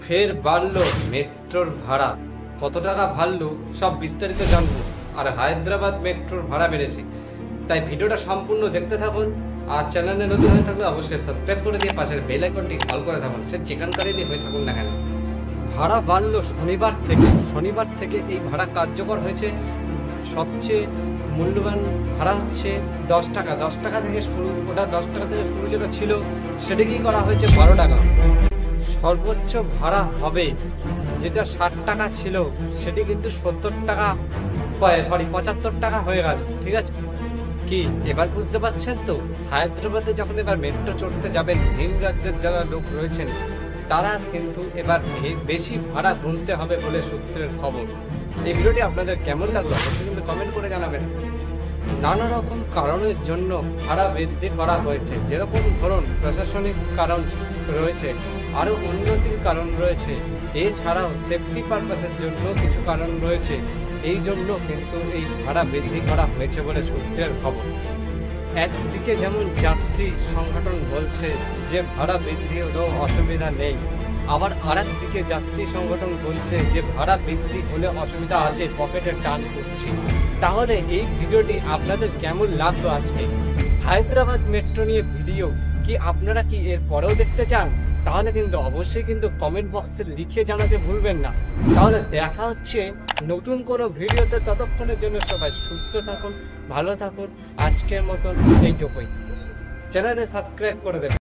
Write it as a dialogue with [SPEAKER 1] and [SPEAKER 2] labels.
[SPEAKER 1] ফের বাড়লো মেট্রোর ভাড়া। কত টাকা বাড়লো সব বিস্তারিত জানবো। আর হায়দ্রাবাদ মেট্রোর ভাড়া বেড়েছে, তাই ভিডিওটা সম্পূর্ণ দেখতে থাকুন। আর চ্যানেলে নতুন হয়ে থাকলে অবশ্যই সাবস্ক্রাইব করে দিয়ে পাশের বেল আইকনটি অল করে থাকুন, সে যেখানকারই হয়ে থাকুন না কেন। ভাড়া বাড়লো শনিবার থেকে এই ভাড়া কার্যকর হয়েছে। সবচেয়ে মূল্যবান ভাড়া হচ্ছে 10 টাকা। 10 টাকা থেকে শুরু, ওটা 10 টাকা থেকে শুরু যেটা ছিল সেটাকেই করা হয়েছে 12 টাকা। সর্বোচ্চ ভাড়া হবে যেটা 60 টাকা ছিল সেটি কিন্তু 70 টাকা, 75 টাকা হয়ে গেল। ঠিক আছে, কি এবার বুঝতে পারছেন তো? হায়দ্রাবাদে যখন এবার মেট্রো চড়তে যাবেন, ভিন রাজ্যের যারা লোক রয়েছেন তারা কিন্তু এবার বেশি ভাড়া গুনতে হবে বলে সূত্রের খবর। এই ভিডিওটি আপনাদের কেমন লাগলো অবশ্যই কিন্তু কমেন্ট করে জানাবেন। নানা রকম কারণের জন্য ভাড়া বৃদ্ধি করা হয়েছে, যেরকম ধরুন প্রশাসনিক কারণ রয়েছে, আরও উন্নতির কারণ রয়েছে, এছাড়াও সেফটি পারপাসের জন্য কিছু কারণ রয়েছে। এই জন্য কিন্তু এই ভাড়া বৃদ্ধি করা হয়েছে বলে সূত্রের খবর। একদিকে যেমন যাত্রী সংগঠন বলছে যে ভাড়া বৃদ্ধি হলেও অসুবিধা নেই, আবার আরেকদিকে যাত্রী সংগঠন বলছে যে ভাড়া বৃদ্ধি হলে অসুবিধা আছে, পকেটে টান করছি। তাহলে এই ভিডিওটি আপনাদের কেমন লাগলো আজকে হায়দ্রাবাদ মেট্রো নিয়ে ভিডিও? কি আপনারা কি এর পরেও দেখতে চান? তাহলে কিন্তু অবশ্যই কিন্তু কমেন্ট বক্সে লিখে জানাতে ভুলবেন না। তাহলে দেখা হচ্ছে নতুন কোনো ভিডিওতে। ততক্ষণের জন্য সবাই সুস্থ থাকুন, ভালো থাকুন। আজকের মতন এইটুকুই। চ্যানেলে সাবস্ক্রাইব করে দেবেন।